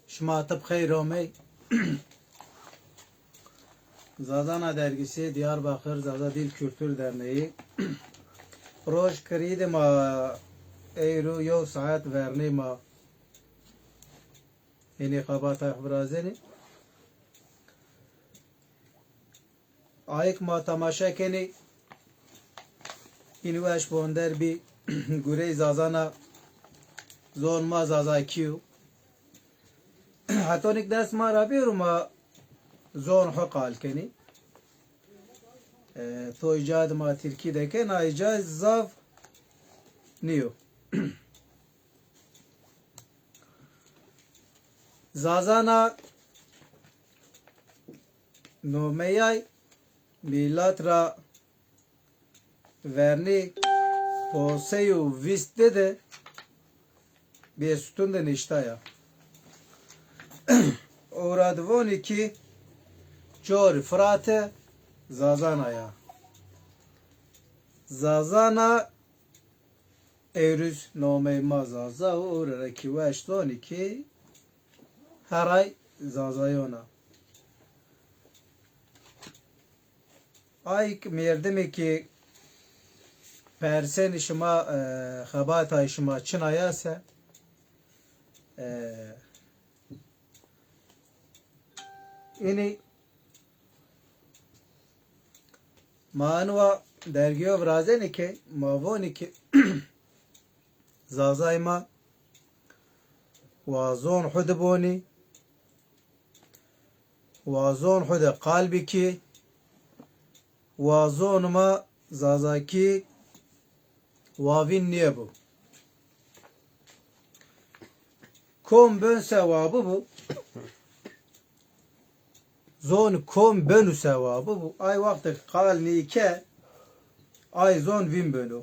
Şmatı Bxeyromi Zazana dergisi Diyarbakır Zaza Dil Kültür Derneği Roj kirî ma eyru yew saat vernê ma înêxebata xebirazênê ayek ma temaşekenê în weş bon derbî gurê Zazana zon ma Zazakî hatonik dest ma ra bêru ma zon xwe qalkenî to icad ma Tirkî deke na icad zav niyo. Zazana nomeyay milat ra vernê posey û vîst de bêstûn de niştaya ora divonî ki cor firate Zazanaya Zazana eyrûz nomey ma Zaza û orerekî weş donî ki heray Zazayona ayk mêrdimê ki persenê şima xebatayê şima çinaya se înî manwa dergiyo virazênê ke mavonê ki Zazayê ma wa zon xwe dibonî wa zon xwe de qalbî kî wa zon ma Zazakî wavîn niye bû kom bönse wa bû zon kom bönüse wa bû ay wextê qal nîke ay zon vîn bönû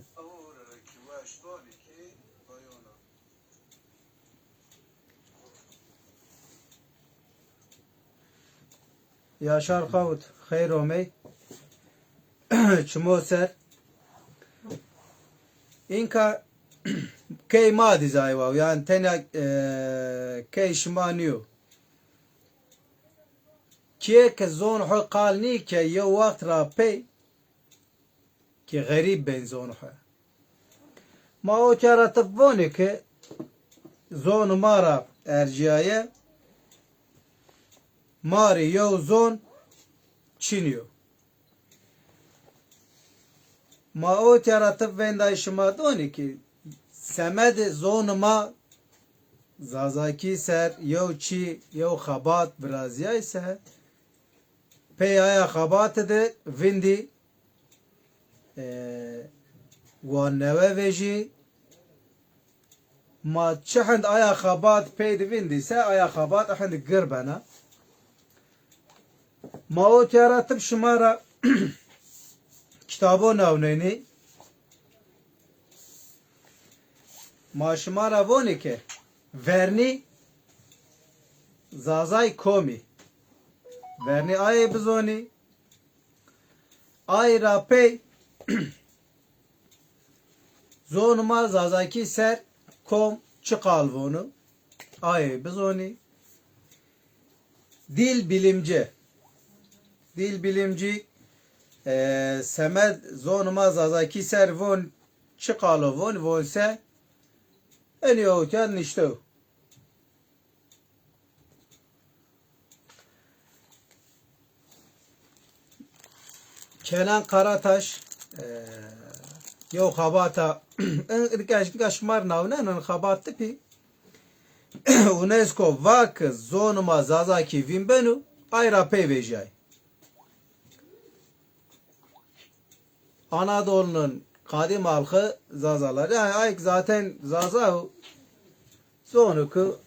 Yaşar Xawt Xeyromey çimo ser inka key ma dizaywa yani tena key şima niyo ki zon xwe qal nîke yew wext ra pey ki xerîb bên zon xwe ma o cara tivonê ki zon ma ra erciyaye marê yew zon çiniyo ma o cara tivên da şima donî ki semed zon ma Zazakî ser yew çî yew xebat biraziyayê se pey aya xebatê de vîndî wan newevê jî ma çi hind aya xebat pey di vîndî se aya xebat hind gir bene ma o cara tiv şima ra kitabo navnenî ma şima ra vonê ke vernî Zazay komî vernî ayê bizonî ayê ra pey zon ma Zazakî ser kom çi qal vonû ayê bizonî dil bilimci semed zon ma Zazakî ser von çi qalo von se enî awtiyan niştew Kenan Karataş yew xebata şmar navnenin xebat tipî UNESCO vak zon ma Zazakî vîn benû ay ra pey vêjay Anadolu'nun kadim halkı Zazalar yani ay zaten Zaza zonuku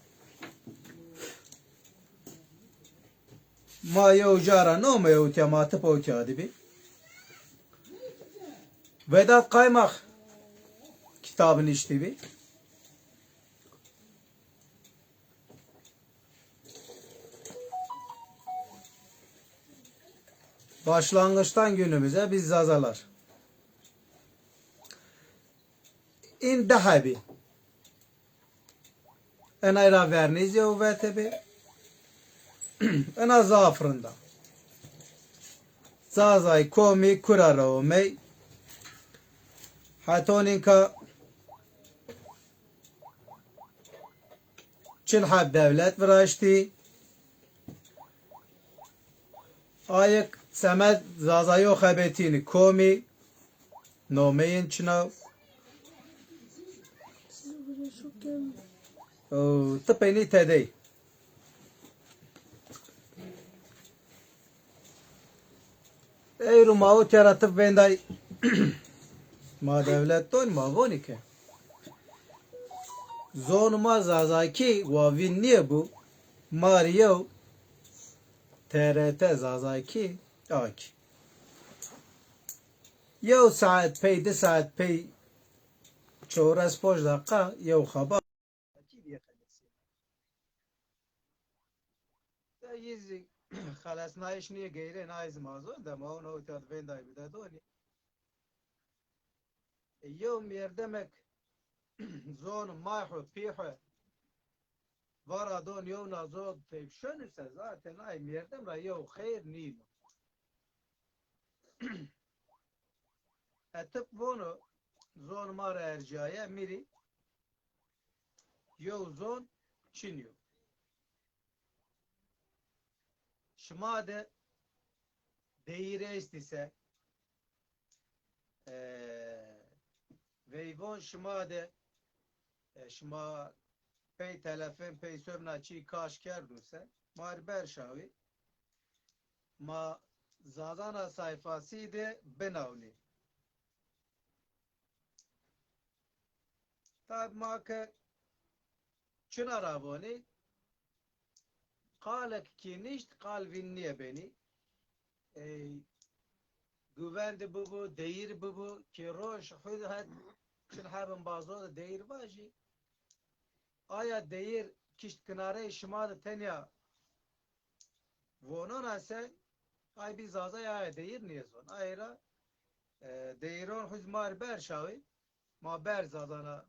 ma yew cara nome yew tematip awtiya dibi Vedat Kaymak kitabını iştibi başlangıçtan günümüze biz Zazalar in dahabi Enayra vernizye u vetebe. Ena zafrında. Zazay komi kurara o mey. Hatoninka çilhab devlet viraşti. Ayık semed zazayo xebetini komi nomeyin çınav. Tıpeni tedey. Eyru mao çara tıp venday. Ma devlet ton ma voni ke. Zon ma zazaki wavin niye bu? Mario TRT zazaki aki. Yew saat pey de saat pey çoras poj dakika yew xabar. Yizi خلاص نایش نیه گیره نایز مازون ده ما اونو تاد وندای بده دونی یوم یردمک زون مایحو پیحو وارا دون یو نازود پیبشن ise zaten ay mirdem ra yov خیر nino etip bunu zon mara ercaya miri yov zon çinyo şmade deyire istise veyvon şmade şma pey telefon pey sövna çi kaş kerduse mar berşavi ma zadana sayfası de benavni tab ma ke çınar abone kalek ki nicht kalvin niye beni güvende bu değir bu ki roş hüdhet çılhabın bazı değir baji aya değir kişt kınare şımadı tenya vonon ase ay biz aza ya değir niye zon ayra değiron hüzmar berşavi ma ber zadana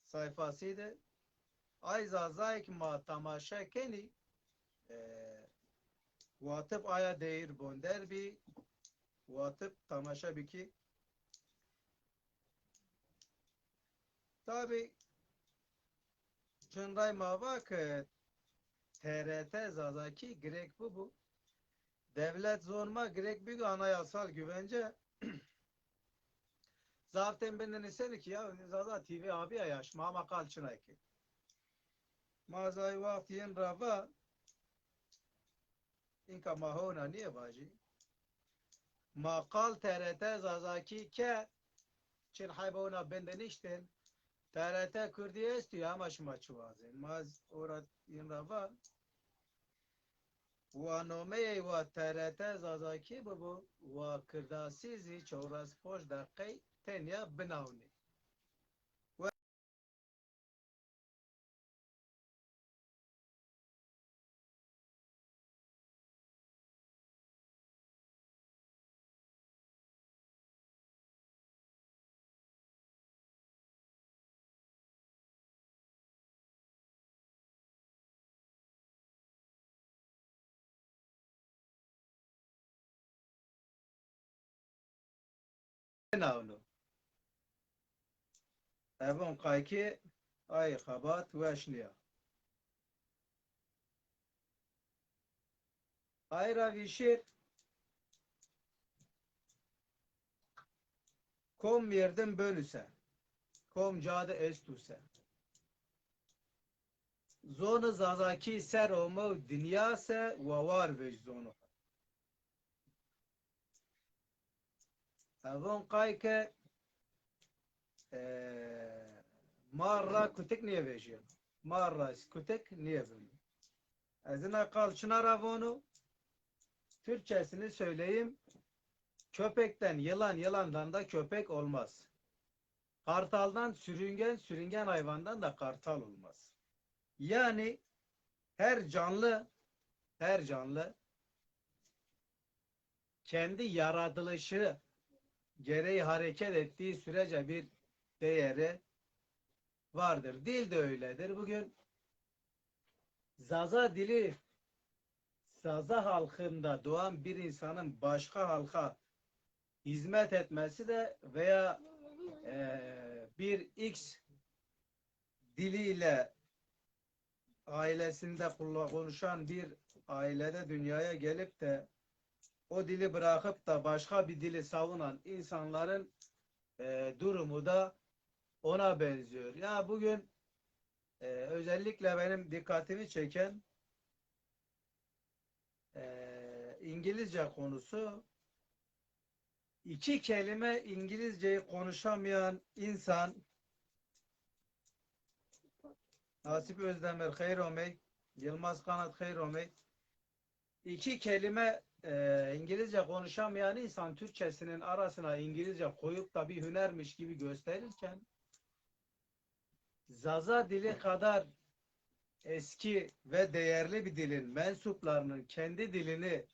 sayfasıydı ay zazayk ma tamaşa keni vatıp aya değir bonder bi vatıp tamaşa biki tabi çınday ma bak TRT zazaki Grek bu devlet zorma Grek bir anayasal güvence zaten benden istedi ki ya zaza TV abi ya yaş mama kalçına ki mazay vaktiyen rava inka mahona niye baji makal TRT zazaki ke çin haybona benden işten TRT Kürdiye istiyor ama şuma çuvazın maz orat yin rava وانومه و TRT زازاکی ببو و کرداسیزی چوراس پوش دقی تنیا بناونی و بناونو evon kayki ay xabat veşniya ayra vişir kom yerden bölüse kom cade estuse zonu zazaki ser olma dünya se ve var vej zonu evon kayke marra kutek niye vejiyor marra kutek niye böyle ezine kal çınar avonu Türkçesini söyleyeyim köpekten yılandan da köpek olmaz kartaldan sürüngen hayvandan da kartal olmaz yani her canlı kendi yaratılışı gereği hareket ettiği sürece bir değeri vardır. Dil de öyledir. Bugün Zaza dili, Zaza halkında doğan bir insanın başka halka hizmet etmesi de veya bir X diliyle ailesinde konuşan bir ailede dünyaya gelip de o dili bırakıp da başka bir dili savunan insanların durumu da ona benziyor. Ya bugün özellikle benim dikkatimi çeken İngilizce konusu. İki kelime İngilizceyi konuşamayan insan, Nasip Özdemir Hayromey, Yılmaz Kanat Hayromey, iki kelime İngilizce konuşamayan insan Türkçesinin arasına İngilizce koyup da bir hünermiş gibi gösterirken Zaza dili kadar eski ve değerli bir dilin mensuplarının kendi dilini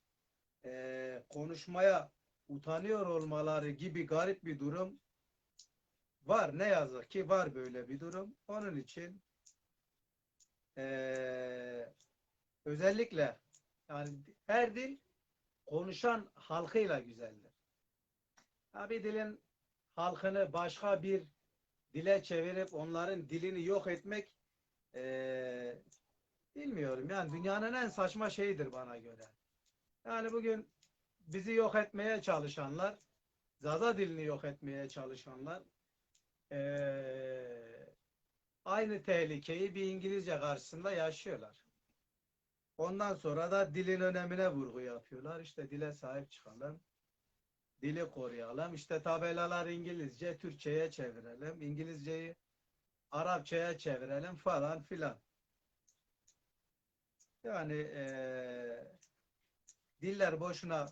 konuşmaya utanıyor olmaları gibi garip bir durum var. Ne yazık ki var böyle bir durum. Onun için özellikle yani her dil konuşan halkıyla güzeldir. Ha, bir dilin halkını başka bir dile çevirip onların dilini yok etmek bilmiyorum. Yani dünyanın en saçma şeyidir bana göre. Yani bugün bizi yok etmeye çalışanlar, Zaza dilini yok etmeye çalışanlar aynı tehlikeyi bir İngilizce karşısında yaşıyorlar. Ondan sonra da dilin önemine vurgu yapıyorlar. İşte dile sahip çıkalım, dili koruyalım. İşte tabelalar İngilizce, Türkçe'ye çevirelim. İngilizceyi Arapça'ya çevirelim falan filan. Yani diller boşuna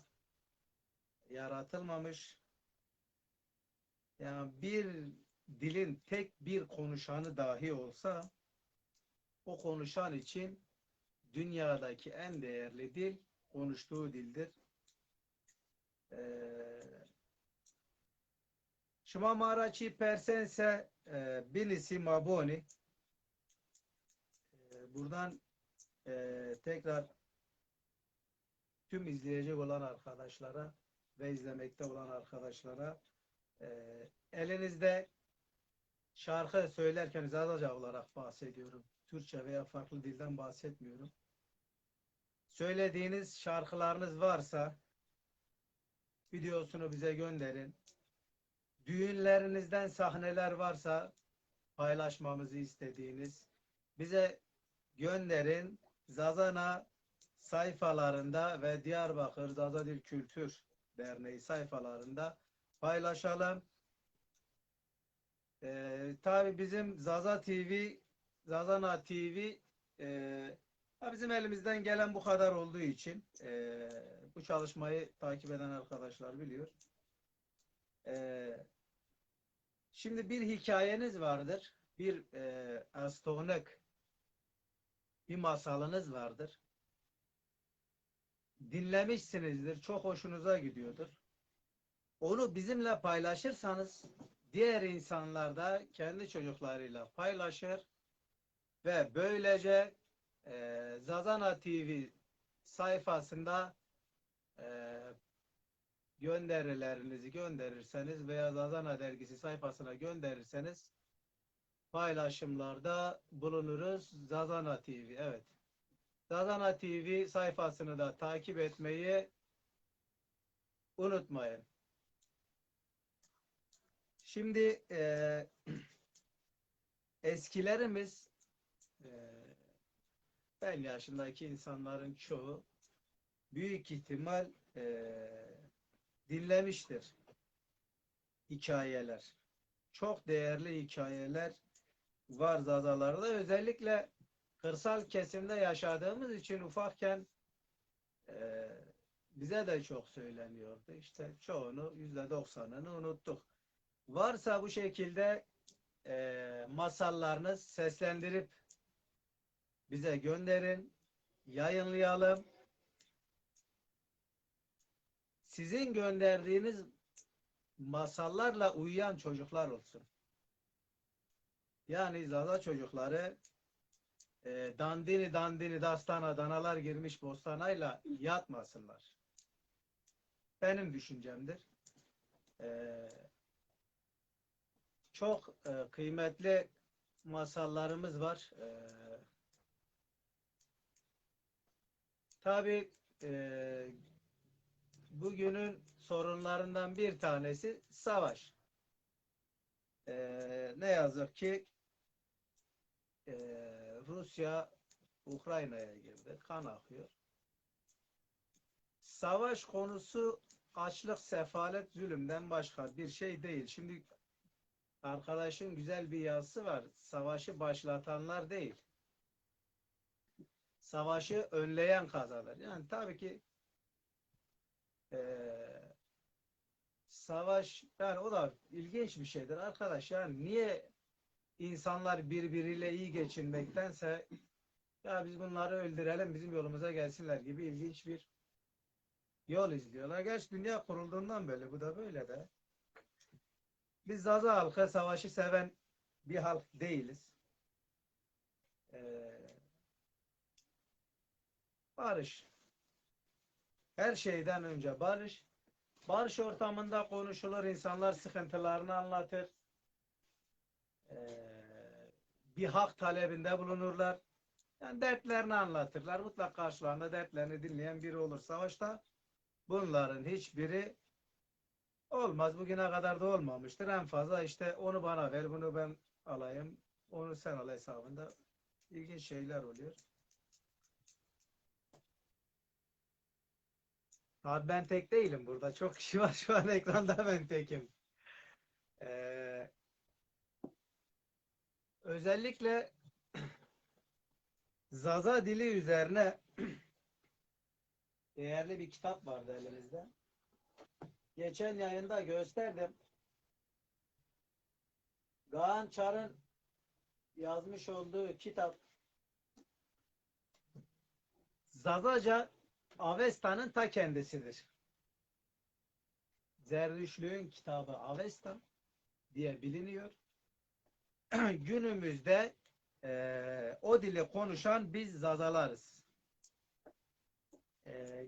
yaratılmamış. Yani bir dilin tek bir konuşanı dahi olsa o konuşan için dünyadaki en değerli dil konuştuğu dildir. Shuma marachi persense binisi maboni. Buradan tekrar tüm izleyecek olan arkadaşlara ve izlemekte olan arkadaşlara elinizde şarkı söylerken Zazaca olarak bahsediyorum. Türkçe veya farklı dilden bahsetmiyorum. Söylediğiniz şarkılarınız varsa videosunu bize gönderin. Düğünlerinizden sahneler varsa paylaşmamızı istediğiniz bize gönderin. Zazana sayfalarında ve Diyarbakır Zaza Dil Kültür Derneği sayfalarında paylaşalım. Tabii bizim Zaza TV, Zazana TV bizim elimizden gelen bu kadar olduğu için bu çalışmayı takip eden arkadaşlar biliyor. Şimdi bir hikayeniz vardır. Bir astonek bir masalınız vardır. Dinlemişsinizdir. Çok hoşunuza gidiyordur. Onu bizimle paylaşırsanız diğer insanlar da kendi çocuklarıyla paylaşır ve böylece Zazana TV sayfasında e, gönderilerinizi gönderirseniz veya Zazana dergisi sayfasına gönderirseniz paylaşımlarda bulunuruz. Zazana TV, evet. Zazana TV sayfasını da takip etmeyi unutmayın. Şimdi eskilerimiz ben yaşındaki insanların çoğu büyük ihtimal dinlemiştir hikayeler. Çok değerli hikayeler var Zazalarda. Özellikle kırsal kesimde yaşadığımız için ufakken bize de çok söyleniyordu. İşte çoğunu, %90'ını unuttuk. Varsa bu şekilde masallarınız seslendirip bize gönderin, yayınlayalım. Sizin gönderdiğiniz masallarla uyuyan çocuklar olsun. Yani Zaza çocukları Dandini dandini dastana danalar girmiş bostanayla yatmasınlar. Benim düşüncemdir. E, Çok kıymetli masallarımız var. Tabii bugünün sorunlarından bir tanesi savaş. Ne yazık ki e, Rusya Ukrayna'ya girdi. Kan akıyor. Savaş konusu açlık, sefalet, zulümden başka bir şey değil. Şimdi arkadaşın güzel bir yazısı var. Savaşı başlatanlar değil. Savaşı önleyen kazanır. Yani tabii ki savaş yani o da ilginç bir şeydir arkadaş. Yani niye insanlar birbiriyle iyi geçinmektense ya biz bunları öldürelim bizim yolumuza gelsinler gibi ilginç bir yol izliyorlar. Gerçi dünya kurulduğundan böyle bu da böyle de. Biz Zaza halkı savaşı seven bir halk değiliz. Ee, Barış. Her şeyden önce barış. Barış ortamında konuşulur, insanlar sıkıntılarını anlatır. Bir hak talebinde bulunurlar. Yani dertlerini anlatırlar. Mutlaka karşılarında dertlerini dinleyen biri olur. Savaşta bunların hiçbiri olmaz. Bugüne kadar da olmamıştır. En fazla işte onu bana ver, bunu ben alayım, onu sen al hesabında ilginç şeyler oluyor. Abi ben tek değilim burada. Çok kişi var şu an ekranda ben tekim. Ee, Özellikle Zaza dili üzerine değerli bir kitap vardı elimizde. Geçen yayında gösterdim. Kaan Çar'ın yazmış olduğu kitap Zazaca Avesta'nın ta kendisidir. Zerdüştlüğün kitabı Avesta diye biliniyor. Günümüzde o dili konuşan biz Zazalarız.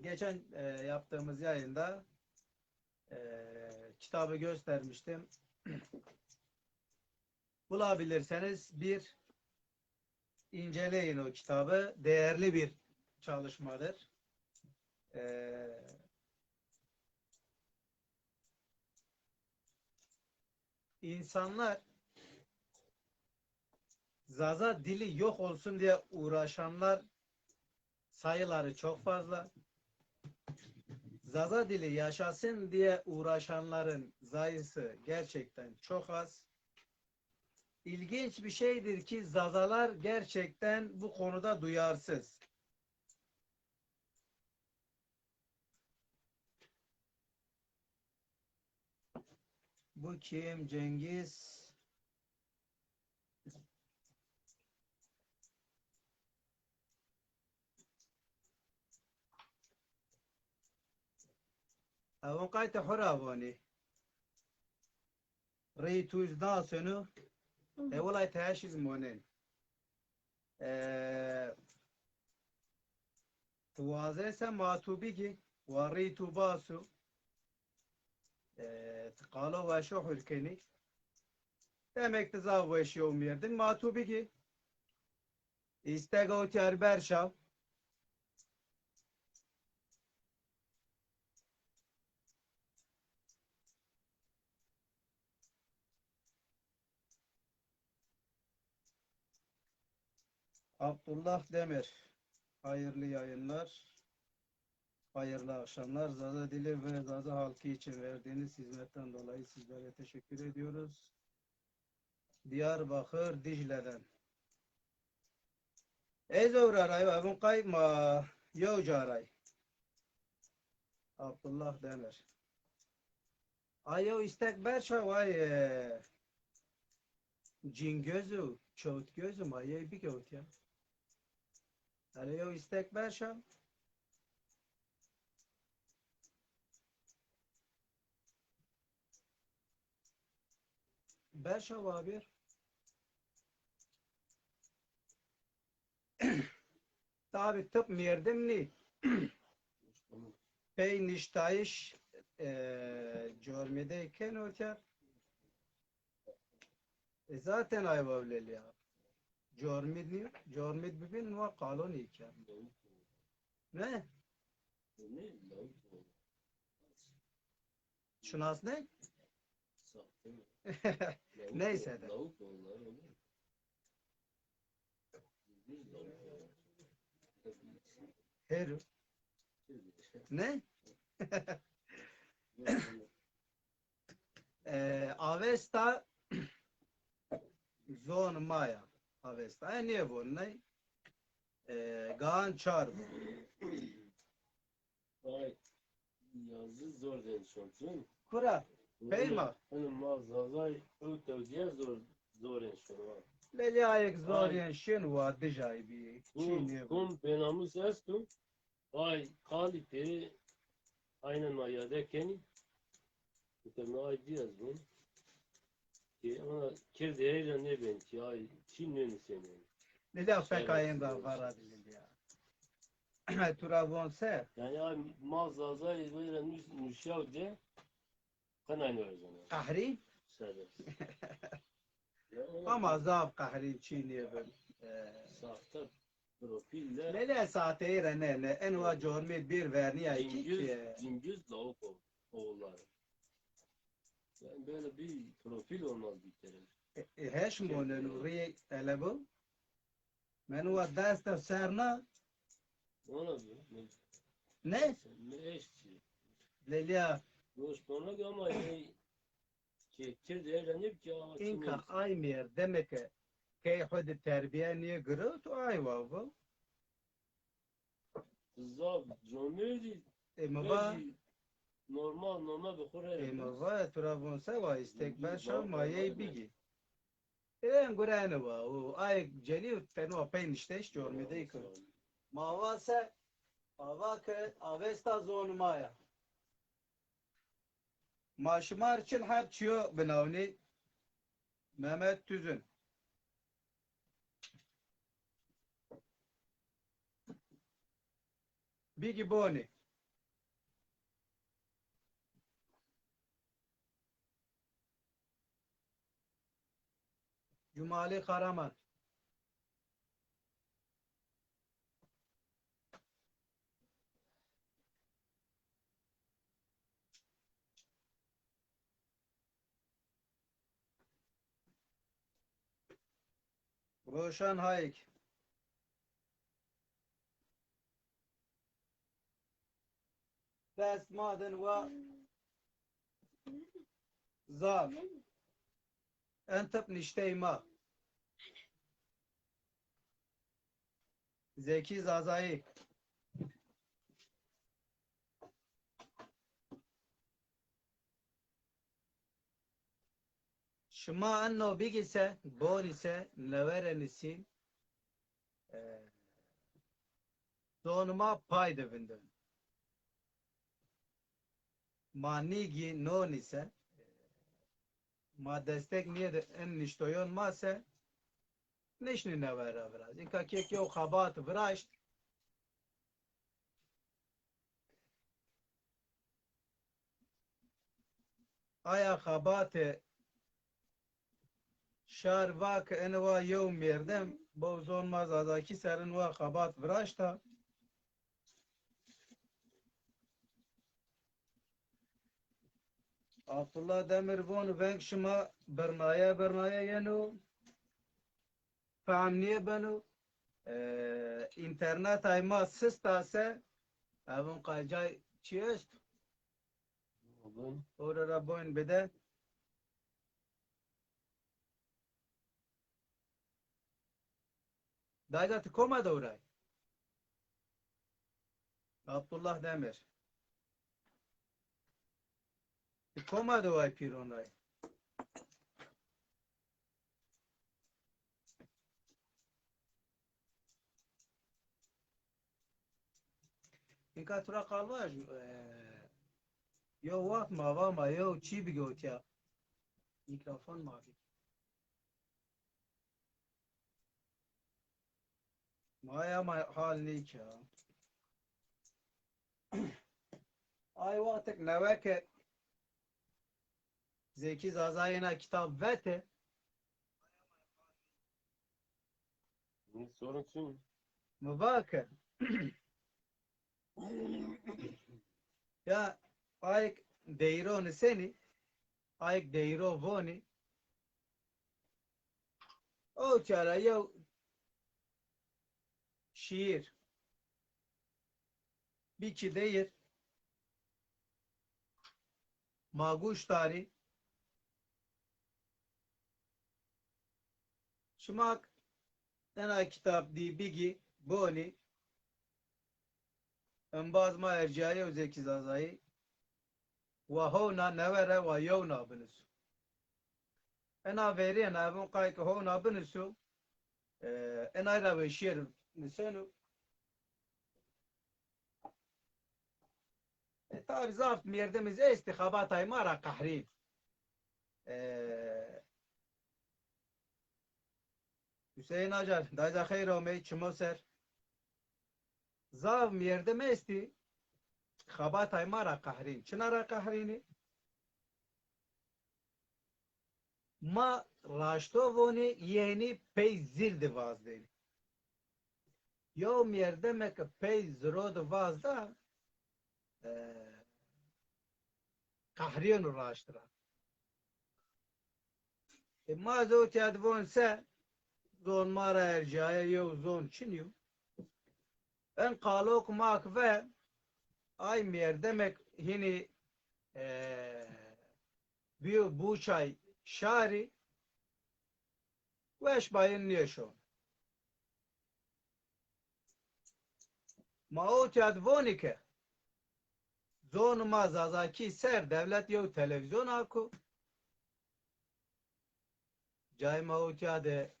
Geçen yaptığımız yayında kitabı göstermiştim. Bulabilirseniz bir inceleyin o kitabı. Değerli bir çalışmadır. İnsanlar Zaza dili yok olsun diye uğraşanlar sayıları çok fazla. Zaza dili yaşasın diye uğraşanların sayısı gerçekten çok az. İlginç bir şeydir ki Zazalar gerçekten bu konuda duyarsız. Bu kim? Cengiz. Avon kayte horavani. Reytuz nasunu. Olay teşhiz monen. Tuvaze se matubigi. Ve reytu basu. Tkalo ve şohul keni. Demek de zavveş yom yerdin. Matubigi. İstego tiyar berşav. Abdullah Demir. Hayırlı yayınlar. Hayırlı akşamlar. Zaza Dili ve Zaza halkı için verdiğiniz hizmetten dolayı sizlere teşekkür ediyoruz. Diyarbakır Dicle'den. Ezevraray ve bun kayma yevcaray. Abdullah Demir. Ayo istek berşa vay cin gözü, çoğut gözü mayayı bir göt ya. Ayo istek berşa. Berşa var bir. Tabi tıp mirdim ni. Pey niştayiş görmedeyken oter. Zaten ayvavleli ya. Görmed bibin ve kalon iken. Ne? Şunas ne? Neyse de. Her ne? Avesta zon maya. Avesta. Niye bu? Ne? Gaan çar bu. Ay, yazı zor değil şontun. Kura. Peyma. Hani mağazay ötevdiye zor enşallah. Leli ayık zor yen şin va dijay bi. Çiğne bu. Kum benamız estum. Ay kalite aynen mayadekeni. Muhtemelen ay diyaz bunu. Ki ona kirdeyle ne ben ki ay Çin'in senin. Leli afek ayında var adildi ya. Turavon se. Yani ay mağazay böyle müşav de kanayını öğrenin. Kahri. Serbest. Ama zav kahri çiğne bu. Sahte profille Leli saate ne? En va görme bir verni ay ki. Cingöz lavuk oğulları. Yani böyle bir profil olmaz bir kere. Heş monen ri elebu. Men va dest serna. Ona bir Ne? ne eşçi. Leli Dostlarına ama kir de eğlenip ki inka ay mer demek ki kay hud terbiye niye gırı tu ay va bu. kızlar cömerti Emva normal bir kore. emva turavon se va istekbal şam maye bigi. En gurane va o ay celi teno peyn işte hiç görmedi ki. Mava se ava ke avesta zon maya. Maşmar için hep çiyo binavni Mehmet Tüzün. Bigi Boni. Cumali Karaman. Roşan Hayek. Dest maden ve zaf. Entep nişteyma. Zeki Zazai. Şuma anno bigise, bon ise, levere nisin, donuma pay devindin. Ma nigi non ise, ma destek niye de en niştoyon ma se, nişni nevere biraz. İnka kek yo kabat viraşt, aya kabate şar vak enva yo mirdem, bo zon ma zazaki serin va kabat viraşta, Abdullah Demirbon venk şuma bermaya yenu, فهمنیه بنو اینترنت های ما سستاسه اون قاجای چیست او را بوین بده دایگه تکومه دورای Abdullah Demir تکومه دوای پیرون رای اینکه تورا قلواش یو وقت ما یو چی بگوتیا میکروفون ما بگو Maya halini ki ya. Ay vaktik neveke Zeki Zazayına kitap vete Sorun şu. mübakir. Ya ayk deyro ni seni ayk deyro voni o çara ya şiir bir ki deyir maguş tari şumak ena kitap di bigi boni embaz ma ercaya o Zeki Zazayı ve hona nevere ve yevna binisu ena veri ena evun kayk hona binisu ena ila ve şiir nisenu tabi zaft mirdemiz istikabatay mara kahrin Hüseyin Acar dayda hayır olmayı çimoser zav mirdeme esti kabatay mara kahrin çınara kahrini ma raştovoni yeni pey zirdi vazdeyni yo mirdeme ke pey zrod vazda kahriyonu raştıra ma zo tiyadvon se zon mara ercaya yo zon çiniyo en kalok mak ve ay mirdemek hini bir bu çay şari veş bayın niyeşo ma o tiyadvoni ke zon ma zazaki ser devlet yo televizyon aku cay ma o tiyade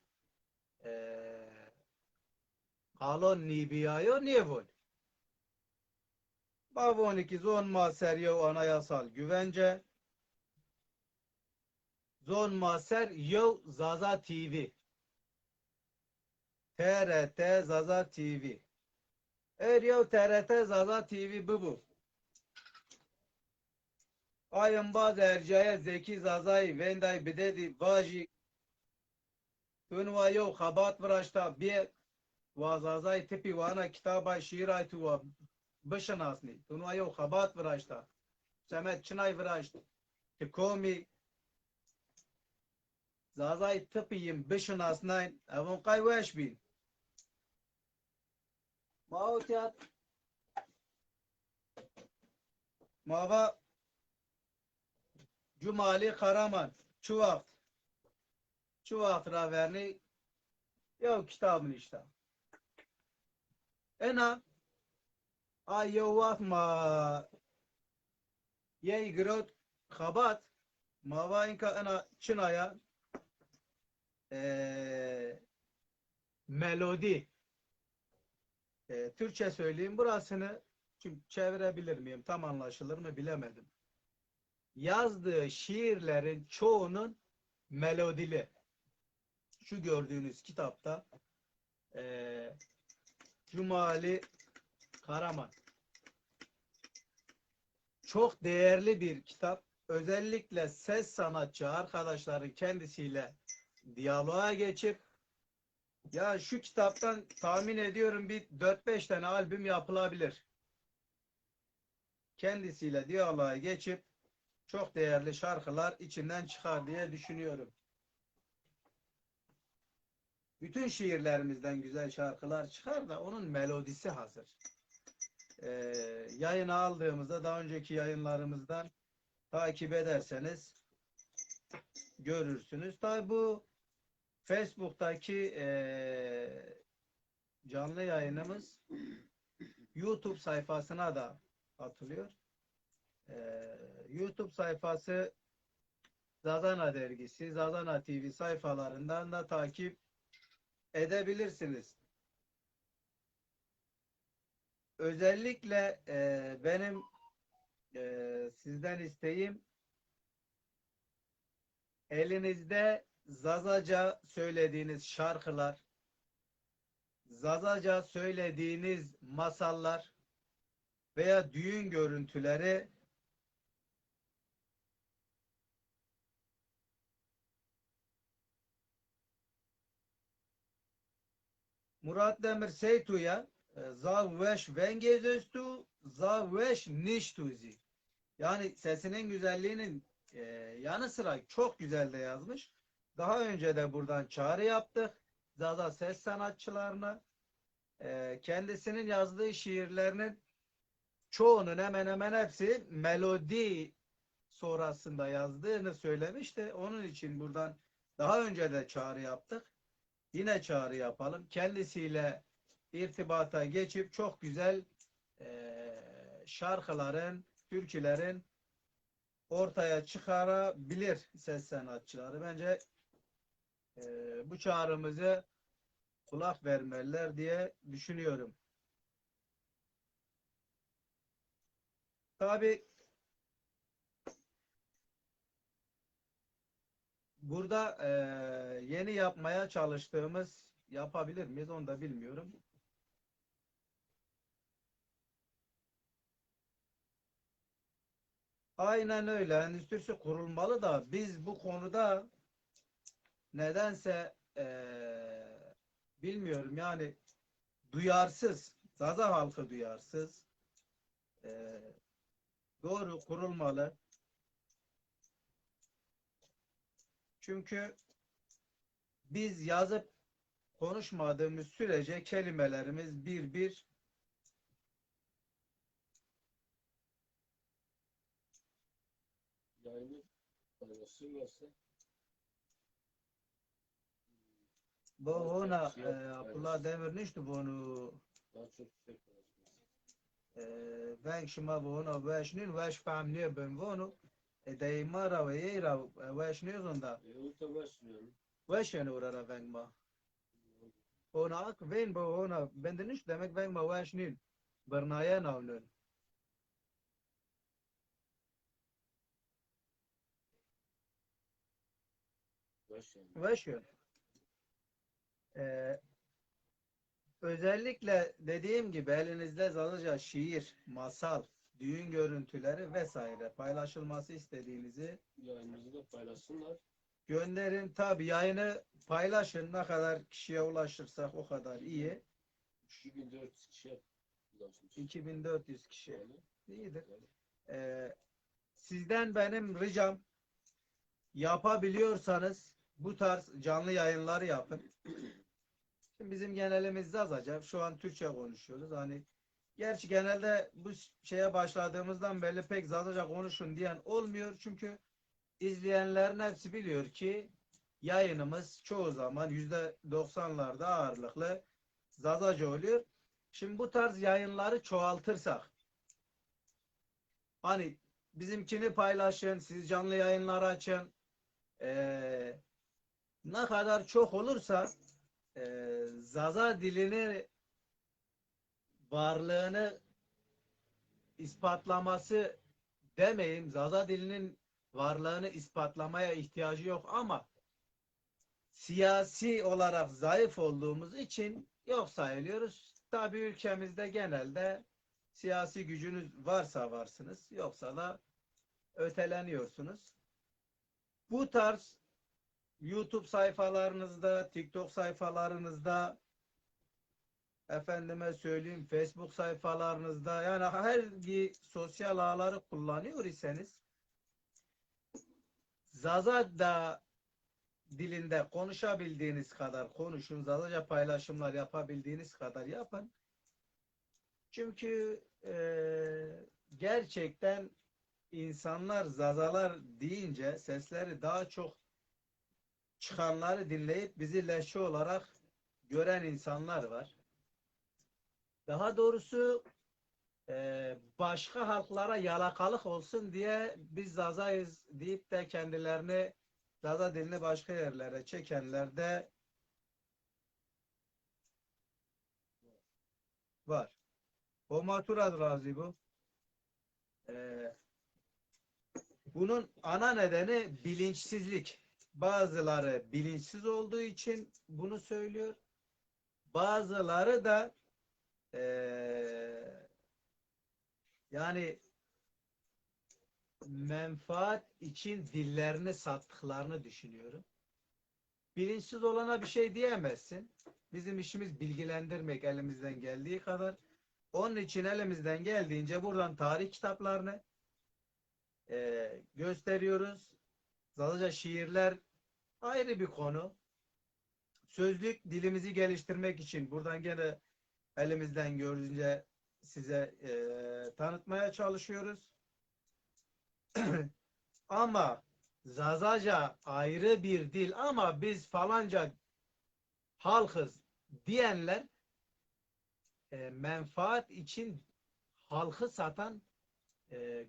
kalon nibiyayo niye vol bavoni ki zon ma ser yo anayasal güvence zon ma ser yo Zaza TV TRT Zaza TV er yo TRT Zaza TV bu ayın bazı ercaya Zeki Zazayı venday bidedi vaji tunva yo khabat vrashta bir Zazayı tipi wana kitaba şiir aytu va bişanasni tunva yo khabat vrashta Semet Çınay vrashta ki komi Zazayı tipiyim bişanasnayn evon kay veş bin mautiyat mava Cumali Karaman Çuvakt raverni yo kitabın işte ena ay yo vat ma yey grot khabat mava inka ena Çınay'a melodi Türkçe söyleyeyim burasını çünkü çevirebilir miyim tam anlaşılır mı bilemedim. Yazdığı şiirlerin çoğunun melodili. Şu gördüğünüz kitapta Cumali Karaman. Çok değerli bir kitap. Özellikle ses sanatçı arkadaşların kendisiyle diyaloğa geçip ya şu kitaptan tahmin ediyorum bir 4-5 tane albüm yapılabilir. Kendisiyle diyaloğa geçip çok değerli şarkılar içinden çıkar diye düşünüyorum. Bütün şiirlerimizden güzel şarkılar çıkar da onun melodisi hazır. Yayına aldığımızda daha önceki yayınlarımızdan takip ederseniz görürsünüz. Tabi bu Facebook'taki canlı yayınımız YouTube sayfasına da atılıyor. YouTube sayfası Zazana dergisi, Zazana TV sayfalarından da takip edebilirsiniz. Özellikle benim sizden isteğim elinizde Zazaca söylediğiniz şarkılar, Zazaca söylediğiniz masallar veya düğün görüntüleri Murat Demir Seytu'ya zavveş vengezöstü zavveş niştuzi. Yani sesinin güzelliğinin yanı sıra çok güzel de yazmış. Daha önce de buradan çağrı yaptık. Zaza ses sanatçılarına kendisinin yazdığı şiirlerinin çoğunun hemen hemen hepsi melodi sonrasında yazdığını söylemişti. Onun için buradan daha önce de çağrı yaptık. Yine çağrı yapalım. Kendisiyle irtibata geçip çok güzel şarkıların, türkülerin ortaya çıkarabilir ses sanatçıları. Bence bu çağrımızı kulak vermeliler diye düşünüyorum. Tabii burada yeni yapmaya çalıştığımız yapabilir miyiz onu da bilmiyorum. Aynen öyle. Endüstrisi kurulmalı da biz bu konuda nedense bilmiyorum yani duyarsız. Zaza halkı duyarsız. Eee, doğru kurulmalı. Çünkü biz yazıp konuşmadığımız sürece kelimelerimiz bir bir Yayını paylaşırlarsa boğuna şey Abdullah Demir nişti bunu daha çok şey paylaşması. ben şıma boğuna veşnin veş famniye ben bunu deymara ve yeyra veşniyoruz onda O da başlıyorum. veşen uğrara vengma ona ak ven boğuna bende niş demek vengma veşnin bernaya navnun Başlıyorum. veşen e, özellikle dediğim gibi elinizde zalıca şiir, masal, düğün görüntüleri vesaire paylaşılması istediğinizi Yayınımızı da paylaşsınlar. gönderin. Tabi yayını paylaşın. Ne kadar kişiye ulaşırsak o kadar iyi. 3400 kişi ulaşmış. 2400 kişi. Yani, İyidir. yani. Sizden benim ricam yapabiliyorsanız bu tarz canlı yayınları yapın. Şimdi bizim genelimiz Zazaca. Şu an Türkçe konuşuyoruz. Hani gerçi genelde bu şeye başladığımızdan beri pek Zazaca konuşun diyen olmuyor. Çünkü izleyenlerin hepsi biliyor ki yayınımız çoğu zaman %90'larda ağırlıklı Zazaca oluyor. Şimdi bu tarz yayınları çoğaltırsak hani bizimkini paylaşın, siz canlı yayınlar açın. Ne kadar çok olursa Zaza dilini varlığını ispatlaması demeyeyim. Zaza dilinin varlığını ispatlamaya ihtiyacı yok ama siyasi olarak zayıf olduğumuz için yok sayılıyoruz. Tabii ülkemizde genelde siyasi gücünüz varsa varsınız, yoksa da öteleniyorsunuz. Bu tarz YouTube sayfalarınızda, TikTok sayfalarınızda, efendime söyleyeyim Facebook sayfalarınızda yani hangi sosyal ağları kullanıyor iseniz Zaza da dilinde konuşabildiğiniz kadar konuşun. Zazaca paylaşımlar yapabildiğiniz kadar yapın. Çünkü gerçekten insanlar Zazalar deyince sesleri daha çok çıkanları dinleyip bizi leşe olarak gören insanlar var. Daha doğrusu başka halklara yalakalık olsun diye biz Zazayız deyip de kendilerini Zaza dilini başka yerlere çekenler de var. O maturad razı bu. Ee, bunun ana nedeni bilinçsizlik. Bazıları bilinçsiz olduğu için bunu söylüyor. Bazıları da yani menfaat için dillerini sattıklarını düşünüyorum. Bilinçsiz olana bir şey diyemezsin. Bizim işimiz bilgilendirmek elimizden geldiği kadar. Onun için elimizden geldiğince buradan tarih kitaplarını gösteriyoruz. Zaten şiirler ayrı bir konu. Sözlük dilimizi geliştirmek için buradan gene elimizden gördüğünce size tanıtmaya çalışıyoruz. Ama Zazaca ayrı bir dil ama biz falanca halkız diyenler menfaat için halkı satan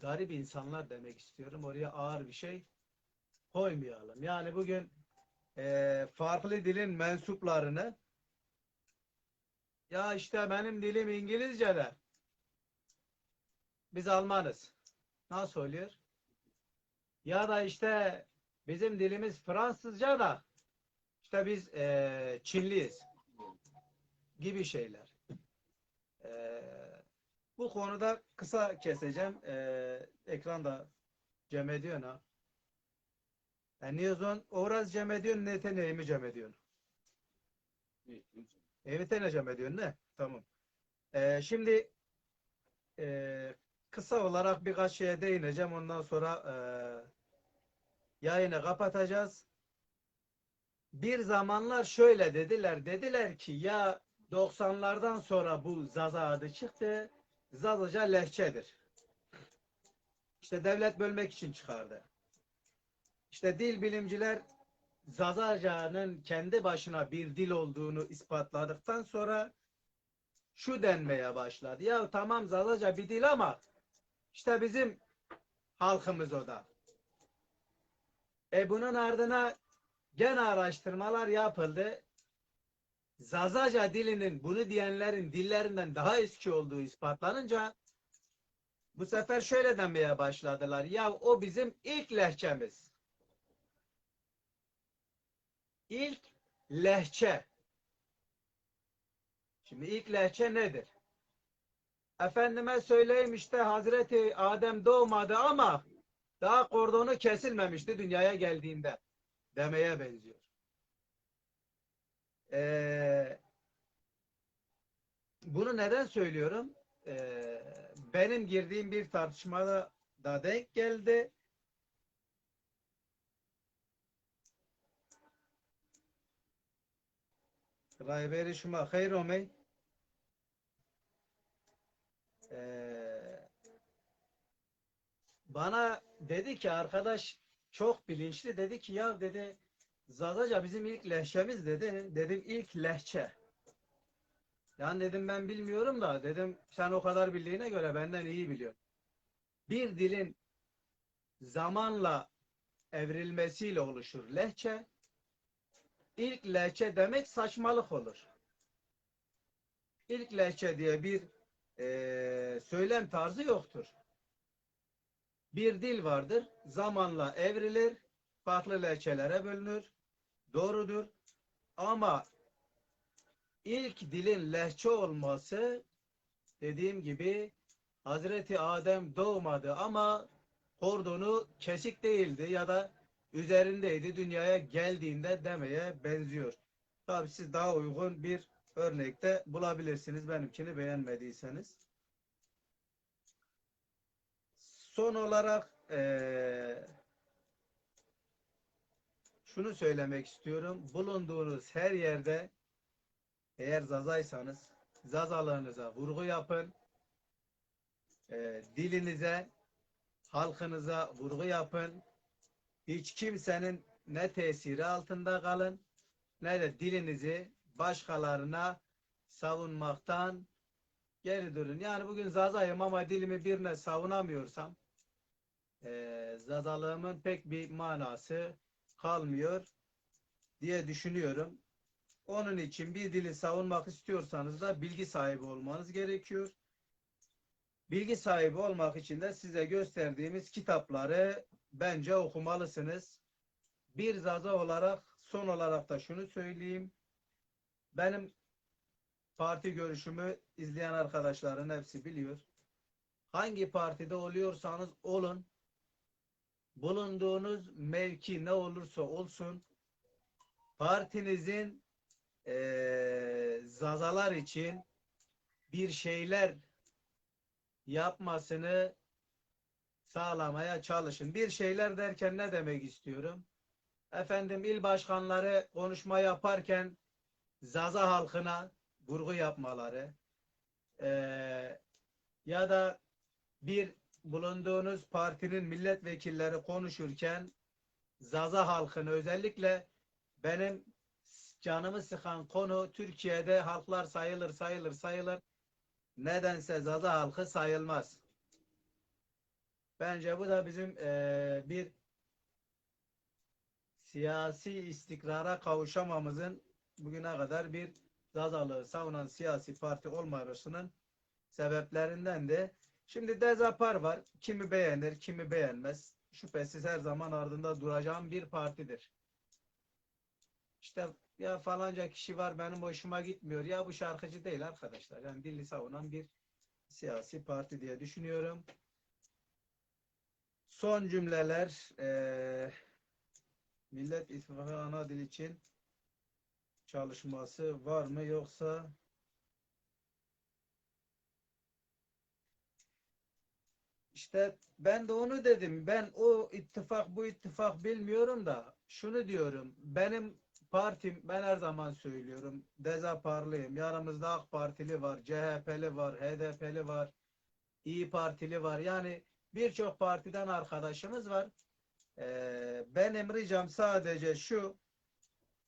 garip insanlar demek istiyorum. Oraya ağır bir şey koymayalım. Yani bugün farklı dilin mensuplarını ya işte benim dilim İngilizce de biz Almanız. Nasıl oluyor? Ya da işte bizim dilimiz Fransızca da işte biz Çinliyiz gibi şeyler. E, Bu konuda kısa keseceğim. Ekranda cem ediyorsun ha. Niyozon oraz cem ediyorsun ne teneyimi cem ediyorsun. Evi tene cem ediyorsun ne? Tamam. Şimdi kısa olarak birkaç şeye değineceğim. Ondan sonra yayını kapatacağız. Bir zamanlar şöyle dediler. Dediler ki ya 90'lardan sonra bu Zaza adı çıktı. Zazaca lehçedir. İşte devlet bölmek için çıkardı. İşte dil bilimciler Zazaca'nın kendi başına bir dil olduğunu ispatladıktan sonra şu denmeye başladı. Ya tamam Zazaca bir dil ama işte bizim halkımız o da. Bunun ardına gene araştırmalar yapıldı. Zazaca dilinin bunu diyenlerin dillerinden daha eski olduğu ispatlanınca bu sefer şöyle demeye başladılar. Ya o bizim ilk lehçemiz. İlk lehçe. Şimdi ilk lehçe nedir? Efendime söyleyeyim işte Hazreti Adem doğmadı ama daha kordonu kesilmemişti dünyaya geldiğinde demeye benziyor. Bunu neden söylüyorum? Benim girdiğim bir tartışmada da denk geldi. Rayberi şuma hayır omey. Bana dedi ki arkadaş çok bilinçli dedi ki ya dedi Zazaca bizim ilk lehçemiz dedi. Dedim ilk lehçe. Yani dedim ben bilmiyorum da dedim sen o kadar bildiğine göre benden iyi biliyorsun. Bir dilin zamanla evrilmesiyle oluşur lehçe. İlk lehçe demek saçmalık olur. İlk lehçe diye bir söylem tarzı yoktur. Bir dil vardır. Zamanla evrilir. Farklı lehçelere bölünür. Doğrudur. Ama ilk dilin lehçe olması dediğim gibi Hazreti Adem doğmadı ama kordonu kesik değildi ya da üzerindeydi dünyaya geldiğinde demeye benziyor. Tabi siz daha uygun bir örnekte bulabilirsiniz benimkini beğenmediyseniz. Son olarak şunu söylemek istiyorum. Bulunduğunuz her yerde eğer Zazaysanız Zazalığınıza vurgu yapın. Dilinize, halkınıza vurgu yapın. Hiç kimsenin ne tesiri altında kalın ne de dilinizi başkalarına savunmaktan geri durun. Yani bugün Zazayım ama dilimi birine savunamıyorsam Zazalığımın pek bir manası kalmıyor diye düşünüyorum. Onun için bir dili savunmak istiyorsanız da bilgi sahibi olmanız gerekiyor. Bilgi sahibi olmak için de size gösterdiğimiz kitapları bence okumalısınız. Bir Zaza olarak son olarak da şunu söyleyeyim. Benim parti görüşümü izleyen arkadaşların hepsi biliyor. Hangi partide oluyorsanız olun, bulunduğunuz mevki ne olursa olsun, partinizin zazalar için bir şeyler yapmasını sağlamaya çalışın. Bir şeyler derken ne demek istiyorum? Efendim, il başkanları konuşma yaparken Zaza halkına vurgu yapmaları, ya da bir bulunduğunuz partinin milletvekilleri konuşurken Zaza halkını, özellikle benim canımı sıkan konu, Türkiye'de halklar sayılır. Nedense Zaza halkı sayılmaz. Bence bu da bizim bir siyasi istikrara kavuşamamızın, bugüne kadar bir Zazalığı savunan siyasi parti olmamasının sebeplerinden de. Şimdi Dezapar var. Kimi beğenir, kimi beğenmez. Şüphesiz her zaman ardında duracağım bir partidir. İşte ya falanca kişi var benim hoşuma gitmiyor. Ya bu şarkıcı değil arkadaşlar. Yani dili savunan bir siyasi parti diye düşünüyorum. Son cümleler, Millet İttifakı ana dil için çalışması var mı, yoksa işte ben de onu dedim. Ben o ittifak bu ittifak bilmiyorum da şunu diyorum. Benim partim, ben her zaman söylüyorum, Dezaparlıyım. Yanımızda AK Partili var, CHP'li var, HDP'li var, İyi Partili var. Yani birçok partiden arkadaşımız var. Benim ricam sadece şu: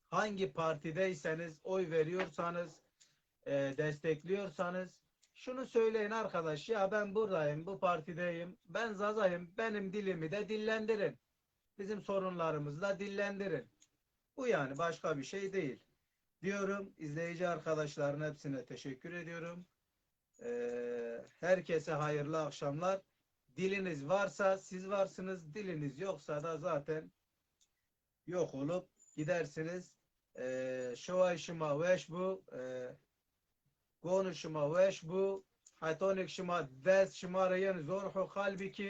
hangi partideyseniz, oy veriyorsanız, destekliyorsanız şunu söyleyin arkadaş, ya ben buradayım, bu partideyim, ben Zaza'yım, benim dilimi de dillendirin. Bizim sorunlarımızla dillendirin. Bu, yani başka bir şey değil. Diyorum, izleyici arkadaşların hepsine teşekkür ediyorum. Herkese hayırlı akşamlar. Diliniz varsa siz varsınız, diliniz yoksa da zaten yok olup gidersiniz. Şovaşıma veş bu, konuşma veş bu, hatonik şıma ders şımarayın zorhu kalbiki.